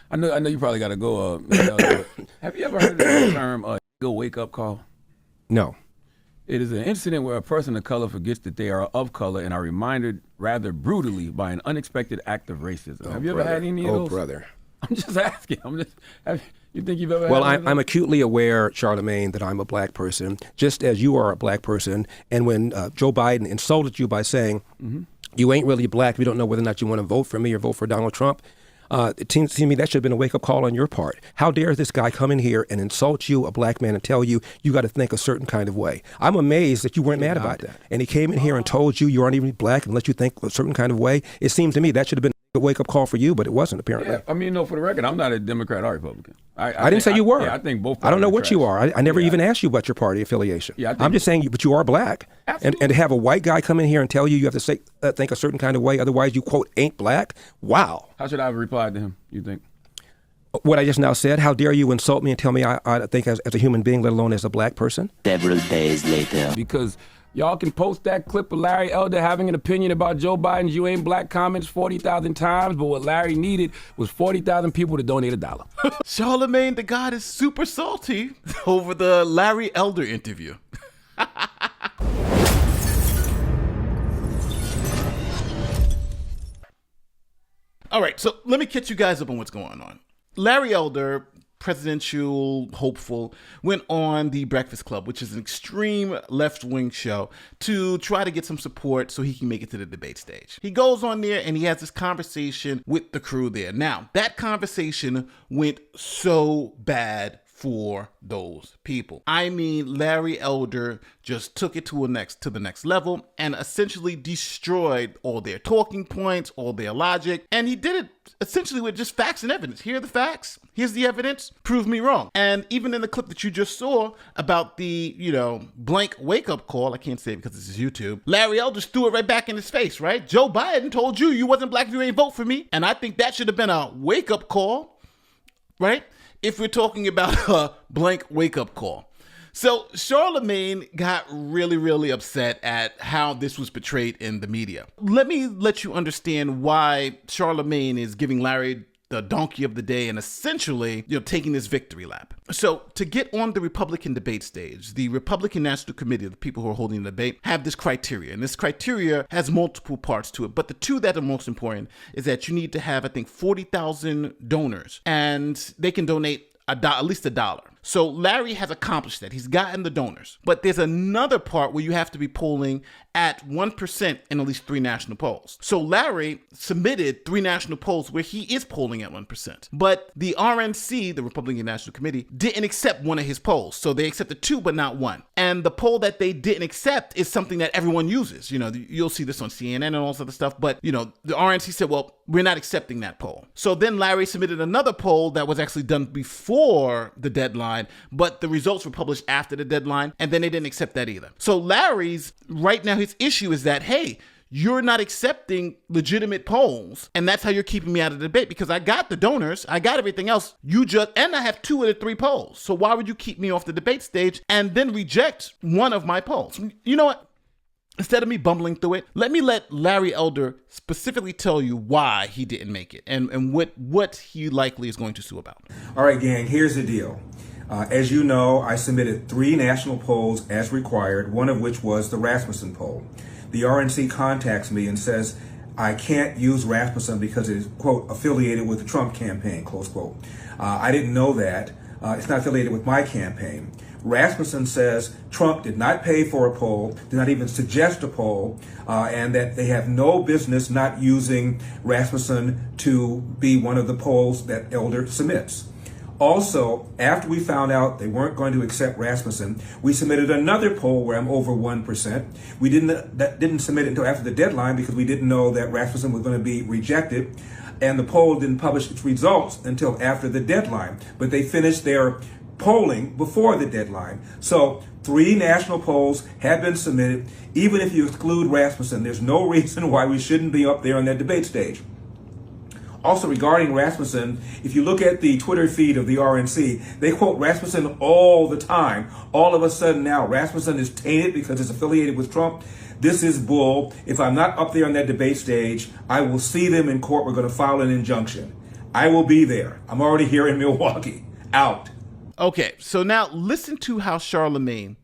I know you probably got to go. Have you ever heard of the term "go wake up call"? No. It is an incident where a person of color forgets that they are of color and are reminded rather brutally by an unexpected act of racism. Have you ever had any of those? Oh, brother. I'm just asking. You think you've ever Well, had I'm acutely aware, Charlamagne, that I'm a black person, just as you are a black person. And when Joe Biden insulted you by saying, you ain't really black, we don't know whether or not you want to vote for me or vote for Donald Trump, it seems to me that should have been a wake-up call on your part. How dare this guy come in here and insult you, a black man, and tell you you got to think a certain kind of way? I'm amazed that you weren't mad about that. And he came in here and told you aren't even black and let you think a certain kind of way. It seems to me that should have been a wake-up call for you, but it wasn't, apparently. Yeah, I mean, no, for the record, I'm not a Democrat or Republican. I didn't say you were. Yeah, I think both. I don't know what you are. I never even asked you about your party affiliation. Yeah, I'm just saying, but you are black. And to have a white guy come in here and tell you have to say think a certain kind of way, otherwise you, quote, ain't black? Wow. How should I have replied to him, you think? What I just now said, how dare you insult me and tell me I think as a human being, let alone as a black person? Several days later. Because y'all can post that clip of Larry Elder having an opinion about Joe Biden's "you ain't black" comments 40,000 times, but what Larry needed was 40,000 people to donate $1. Charlamagne the God is super salty over the Larry Elder interview. All right, so let me catch you guys up on what's going on. Larry Elder, presidential hopeful, went on the Breakfast Club, which is an extreme left-wing show, to try to get some support so he can make it to the debate stage. He goes on there and he has this conversation with the crew there. Now, that conversation went so bad for those people. I mean, Larry Elder just took it to the next level and essentially destroyed all their talking points, all their logic, and he did it essentially with just facts and evidence. Here are the facts. Here's the evidence. Prove me wrong. And even in the clip that you just saw about the, blank wake-up call, I can't say it because this is YouTube, Larry Elder threw it right back in his face, right? Joe Biden told you wasn't black if you ain't vote for me. And I think that should have been a wake-up call, right? If we're talking about a blank wake-up call. So Charlamagne got really, really upset at how this was portrayed in the media. Let me let you understand why Charlamagne is giving Larry the donkey of the day and essentially, taking this victory lap. So to get on the Republican debate stage, the Republican National Committee, the people who are holding the debate, have this criteria. And this criteria has multiple parts to it. But the two that are most important is that you need to have, I think, 40,000 donors. And they can donate at least $1. So Larry has accomplished that. He's gotten the donors. But there's another part where you have to be polling at 1% in at least 3 national polls. So Larry submitted 3 national polls where he is polling at 1%. But the RNC, the Republican National Committee, didn't accept one of his polls. So they accepted 2, but not 1. And the poll that they didn't accept is something that everyone uses. You'll see this on CNN and all this other stuff. But, the RNC said, well, we're not accepting that poll. So then Larry submitted another poll that was actually done before the deadline, but the results were published after the deadline, and then they didn't accept that either. So Larry's, right now, his issue is that, hey, you're not accepting legitimate polls, and that's how you're keeping me out of the debate, because I got the donors, I got everything else, and I have 2 of the 3 polls. So why would you keep me off the debate stage and then reject one of my polls? You know what? Instead of me bumbling through it, let Larry Elder specifically tell you why he didn't make it and what he likely is going to sue about. All right, gang, here's the deal. As you know, I submitted 3 national polls as required, one of which was the Rasmussen poll. The RNC contacts me and says, I can't use Rasmussen because it is, quote, affiliated with the Trump campaign, close quote. I didn't know that. It's not affiliated with my campaign. Rasmussen says Trump did not pay for a poll, did not even suggest a poll, and that they have no business not using Rasmussen to be one of the polls that Elder submits. Also, after we found out they weren't going to accept Rasmussen, we submitted another poll where I'm over 1%. We didn't submit it until after the deadline because we didn't know that Rasmussen was going to be rejected. And the poll didn't publish its results until after the deadline. But they finished their polling before the deadline. So 3 national polls have been submitted. Even if you exclude Rasmussen, there's no reason why we shouldn't be up there on that debate stage. Also, regarding Rasmussen, if you look at the Twitter feed of the RNC, they quote Rasmussen all the time. All of a sudden now, Rasmussen is tainted because it's affiliated with Trump. This is bull. If I'm not up there on that debate stage, I will see them in court. We're going to file an injunction. I will be there. I'm already here in Milwaukee. Out. Okay, so now listen to how Charlamagne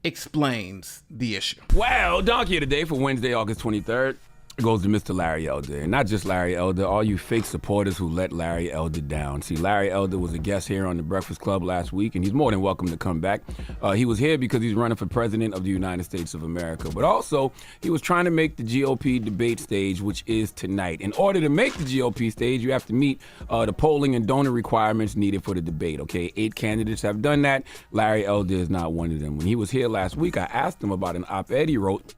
explains the issue. Well, Donkey of the Day for Wednesday, August 23rd. Goes to Mr. Larry Elder. And not just Larry Elder, all you fake supporters who let Larry Elder down. See, Larry Elder was a guest here on the Breakfast Club last week, and he's more than welcome to come back. He was here because he's running for president of the United States of America. But also, he was trying to make the GOP debate stage, which is tonight. In order to make the GOP stage, you have to meet the polling and donor requirements needed for the debate, okay? 8 candidates have done that. Larry Elder is not one of them. When he was here last week, I asked him about an op-ed he wrote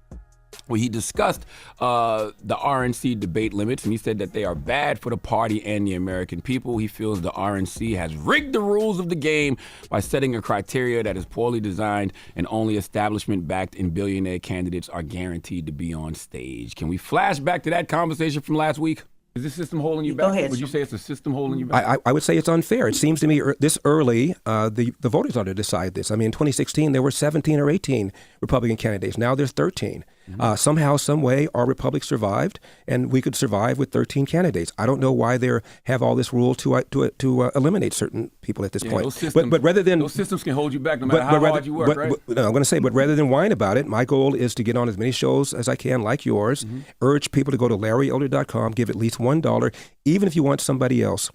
where he discussed the RNC debate limits, and he said that they are bad for the party and the American people. He feels the RNC has rigged the rules of the game by setting a criteria that is poorly designed, and only establishment-backed and billionaire candidates are guaranteed to be on stage. Can we flash back to that conversation from last week? Is this system holding you back? Go ahead. Would you say it's a system holding you back? I would say it's unfair. It seems to me this early, the voters ought to decide this. I mean, in 2016, there were 17 or 18 Republican candidates. Now there's 13. Somehow, some way, our republic survived, and we could survive with 13 candidates. I don't know why they have all this rule to eliminate certain people at this point. Those systems, but rather than those systems can hold you back no matter how hard you work, right? No, I'm going to say, but rather than whine about it, my goal is to get on as many shows as I can, like yours. Urge people to go to LarryElder.com, give at least $1, even if you want somebody else.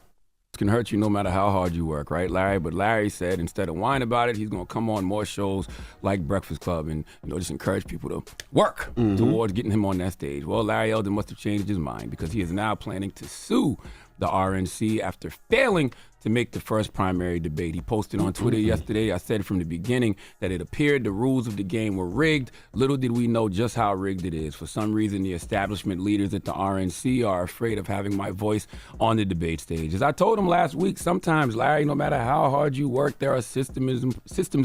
It can hurt you no matter how hard you work, right, Larry? But Larry said instead of whine about it, he's going to come on more shows like Breakfast Club and just encourage people to work towards getting him on that stage. Well, Larry Elder must have changed his mind because he is now planning to sue the RNC after failing to make the first primary debate. He posted on Twitter yesterday, I said from the beginning that it appeared the rules of the game were rigged. Little did we know just how rigged it is. For some reason, the establishment leaders at the RNC are afraid of having my voice on the debate stage. As I told him last week, sometimes, Larry, no matter how hard you work, there are systems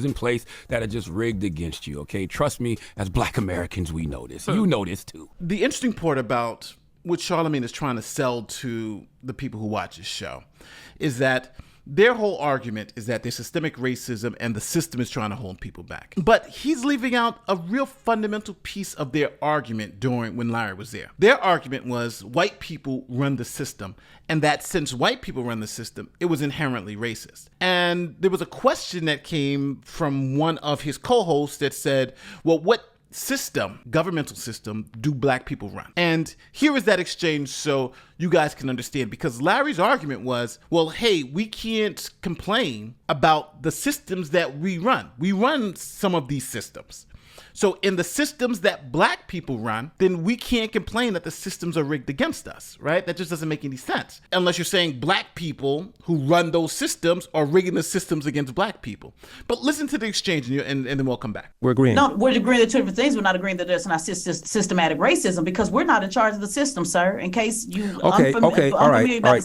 in place that are just rigged against you, okay? Trust me, as Black Americans, we know this. You know this, too. The interesting part about what Charlamagne is trying to sell to the people who watch his show is that their whole argument is that there's systemic racism and the system is trying to hold people back. But he's leaving out a real fundamental piece of their argument when Larry was there. Their argument was white people run the system, and that since white people run the system, it was inherently racist. And there was a question that came from one of his co-hosts that said, well, what governmental system do Black people run? And here is that exchange so you guys can understand, because Larry's argument was, well, hey, we can't complain about the systems that we run. We run some of these systems. So in the systems that Black people run, then we can't complain that the systems are rigged against us, right? That just doesn't make any sense. Unless you're saying Black people who run those systems are rigging the systems against Black people. But listen to the exchange and then we'll come back. We're agreeing. No, we're agreeing to two different things. We're not agreeing that there's not systematic racism because we're not in charge of the system, sir. In case you all right. Black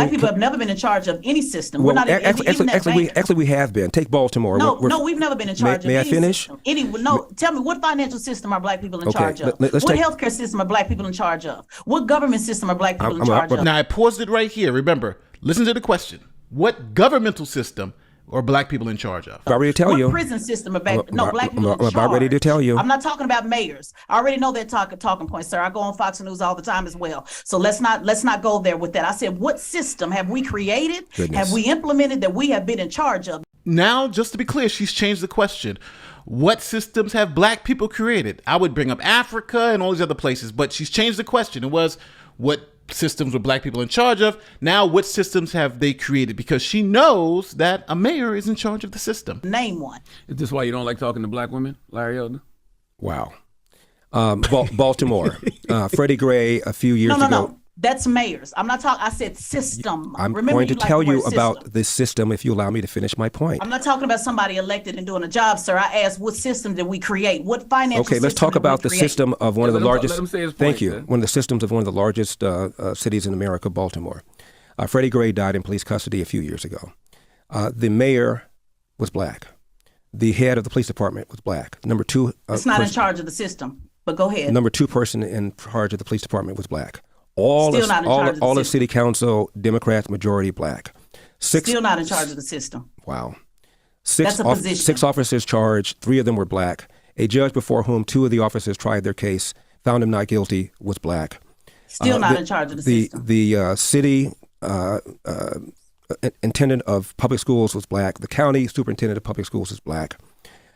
people have never been in charge of any system. We're not actually, we have been. Take Baltimore. No, we've never been in charge of any system. May I finish? Tell me, what financial system are Black people in charge of? What healthcare system are Black people in charge of? What government system are Black people in charge of? Now, I paused it right here. Remember, listen to the question. What governmental system are Black people in charge of? I'm ready to tell you. What prison system are Black people in charge? I'm about ready to tell you. I'm not talking about mayors. I already know that talking point, sir. I go on Fox News all the time as well. So let's not go there with that. I said, what system have we created? Have we implemented that we have been in charge of? Now, just to be clear, she's changed the question. What systems have Black people created? I would bring up Africa and all these other places, but she's changed the question. It was, what systems were Black people in charge of? Now, what systems have they created? Because she knows that a mayor is in charge of the system. Name one. Is this why you don't like talking to Black women, Larry Elder? Wow. Baltimore. Freddie Gray a few years ago. No. That's mayors. I'm not talking. I said system. I'm going to tell you about the system if you allow me to finish my point. I'm not talking about somebody elected and doing a job, sir. I asked, what system did we create? What financial system? Okay, let's talk about the system of one of the largest. Let him say his point, thank you. One of the systems of one of the largest cities in America, Baltimore. Freddie Gray died in police custody a few years ago. The mayor was Black. The head of the police department was Black. Number two. It's not in charge of the system, but go ahead. Number two person in charge of the police department was Black. All of city council, Democrats, majority Black. Still not in charge of the system. Wow. That's a position. 6 officers charged, 3 of them were Black. A judge before whom 2 of the officers tried their case, found him not guilty, was Black. Still not in charge of the system. The city intendant of public schools was black. The county superintendent of public schools is black.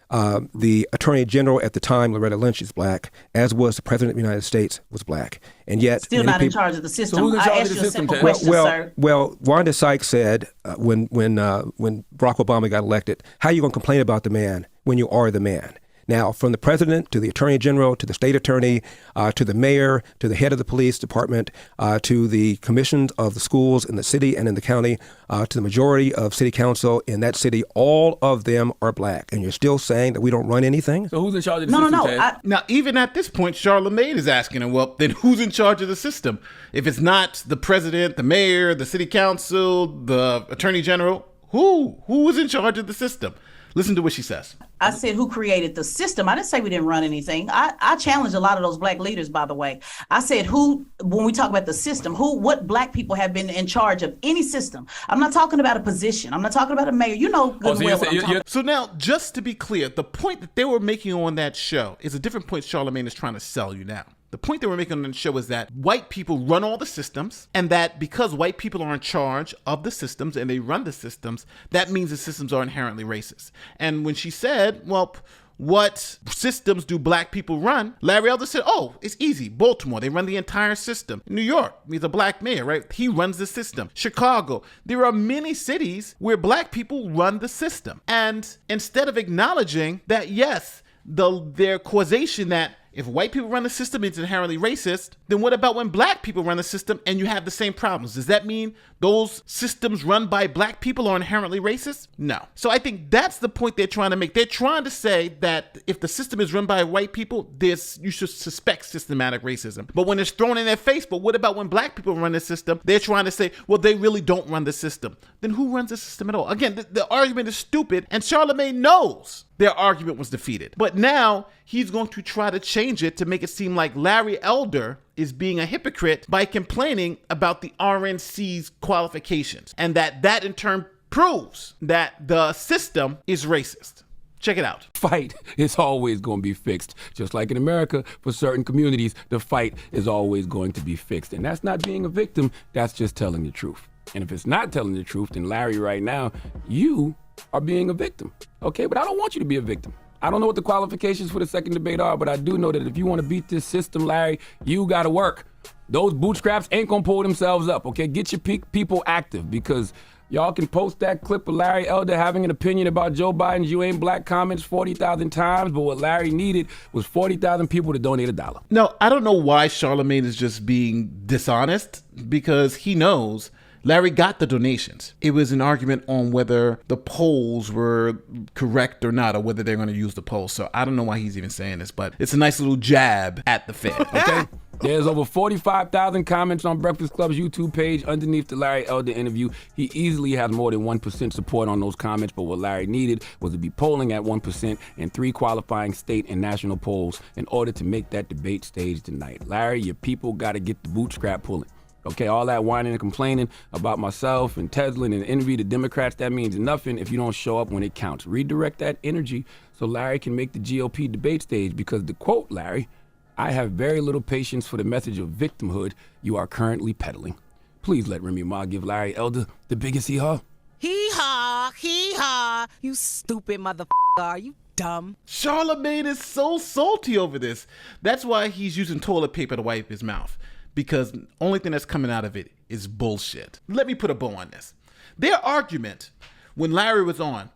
The attorney general at the time, Loretta Lynch, is black, as was the president of the United States, was black. And yet, still not in charge of the system. So who's in I charge asked of the you a system, simple Ted? question, sir. Well, Wanda Sykes said when Barack Obama got elected, how are you going to complain about the man when you are the man? Now, from the president to the attorney general to the state attorney to the mayor to the head of the police department to the commissions of the schools in the city and in the county to the majority of city council in that city, all of them are black. And you're still saying that we don't run anything? So who's in charge of the system, Ted? Now, even at this point, Charlamagne is asking him, well, then who's in charge of the system? If it's not the president, the mayor, the city council, the attorney general, who is in charge of the system? Listen to what she says. I said, who created the system? I didn't say we didn't run anything. I challenged a lot of those black leaders, by the way. I said, when we talk about the system, what black people have been in charge of any system? I'm not talking about a position. I'm not talking about a mayor. You know good and well what I'm talking about. So now, just to be clear, the point that they were making on that show is a different point Charlamagne is trying to sell you now. The point they were making on the show is that white people run all the systems, and that because white people are in charge of the systems and they run the systems, that means the systems are inherently racist. And when she said, well, what systems do black people run? Larry Elder said, oh, it's easy. Baltimore, they run the entire system. New York, he's a black mayor, right? He runs the system. Chicago, there are many cities where black people run the system. And instead of acknowledging that, yes, their causation that if white people run the system, it's inherently racist, then what about when black people run the system and you have the same problems? Does that mean those systems run by black people are inherently racist? No. So I think that's the point they're trying to make. They're trying to say that if the system is run by white people, you should suspect systematic racism. But when it's thrown in their face, but what about when black people run the system? They're trying to say, well, they really don't run the system. Then who runs the system at all? Again, the argument is stupid, and Charlamagne knows their argument was defeated. But now he's going to try to change it to make it seem like Larry Elder is being a hypocrite by complaining about the RNC's qualifications, and that in turn proves that the system is racist. Check it out. Fight is always going to be fixed. Just like in America, for certain communities, the fight is always going to be fixed. And that's not being a victim, that's just telling the truth. And if it's not telling the truth, then Larry, right now, you are being a victim. Okay, but I don't want you to be a victim. I don't know what the qualifications for the second debate are, but I do know that if you want to beat this system, Larry, you got to work. Those bootstraps ain't going to pull themselves up, okay? Get your people active, because y'all can post that clip of Larry Elder having an opinion about Joe Biden's "you ain't black" comments 40,000 times, but what Larry needed was 40,000 people to donate $1. No, I don't know why Charlamagne is just being dishonest, because he knows Larry got the donations. It was an argument on whether the polls were correct or not, or whether they're going to use the polls. So I don't know why he's even saying this, but it's a nice little jab at the Fed. Okay? There's over 45,000 comments on Breakfast Club's YouTube page underneath the Larry Elder interview. He easily has more than 1% support on those comments, but what Larry needed was to be polling at 1% in 3 qualifying state and national polls in order to make that debate stage tonight. Larry, your people got to get the bootstrap pulling. Okay, all that whining and complaining about myself and Tesla and envy the Democrats, that means nothing if you don't show up when it counts. Redirect that energy so Larry can make the GOP debate stage, because the quote, Larry, "I have very little patience for the message of victimhood you are currently peddling." Please let Remy Ma give Larry Elder the biggest hee-haw. Hee-haw, you stupid motherfucker, are you dumb? Charlamagne is so salty over this. That's why he's using toilet paper to wipe his mouth, because the only thing that's coming out of it is bullshit. Let me put a bow on this. Their argument when Larry was on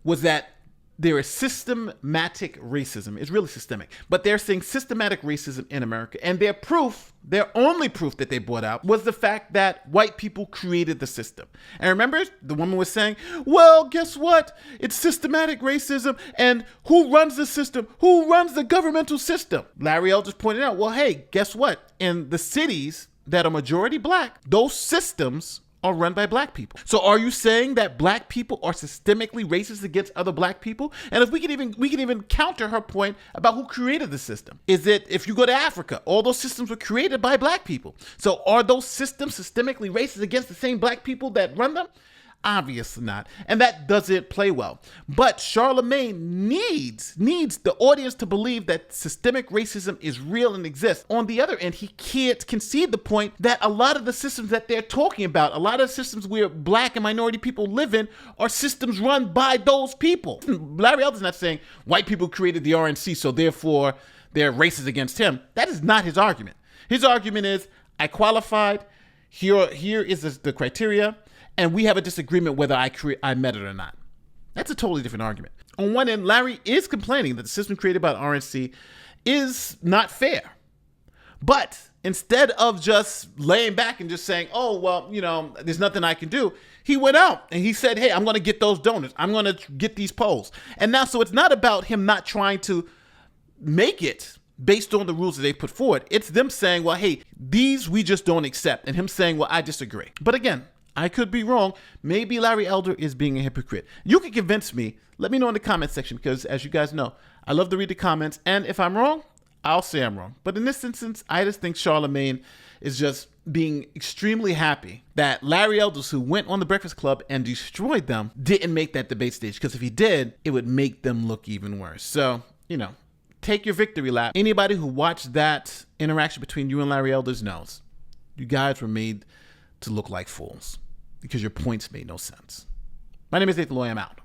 was that there is systematic racism. It's really systemic, but they're saying systematic racism in America. And their only proof that they brought out was the fact that white people created the system. And remember, the woman was saying, well, guess what? It's systematic racism. And who runs the system? Who runs the governmental system? Larry Elder just pointed out, well, hey, guess what? In the cities that are majority black, those systems are run by black people. So are you saying that black people are systemically racist against other black people? And if we can even counter her point about who created the system. Is it, if you go to Africa, all those systems were created by black people. So are those systems systemically racist against the same black people that run them? Obviously not. And that doesn't play well. But Charlamagne needs the audience to believe that systemic racism is real and exists. On the other end, he can't concede the point that a lot of the systems that they're talking about, a lot of systems where black and minority people live in, are systems run by those people. Larry Elder's not saying white people created the RNC, so therefore they're racist against him. That is not his argument. His argument is, I qualified, here is the criteria, and we have a disagreement whether I met it or not. That's a totally different argument. On one end, Larry is complaining that the system created by the RNC is not fair. But instead of just laying back and just saying, oh, well, there's nothing I can do, he went out and he said, hey, I'm going to get those donors. I'm going to get these polls. And now, so it's not about him not trying to make it based on the rules that they put forward. It's them saying, well, hey, these we just don't accept. And him saying, well, I disagree. But again, I could be wrong. Maybe Larry Elder is being a hypocrite. You can convince me. Let me know in the comment section, because as you guys know, I love to read the comments. And if I'm wrong, I'll say I'm wrong. But in this instance, I just think Charlamagne is just being extremely happy that Larry Elders, who went on the Breakfast Club and destroyed them, didn't make that debate stage. Because if he did, it would make them look even worse. So, take your victory lap. Anybody who watched that interaction between you and Larry Elders knows you guys were made to look like fools because your points made no sense. My name is Nathan Loy. I'm out.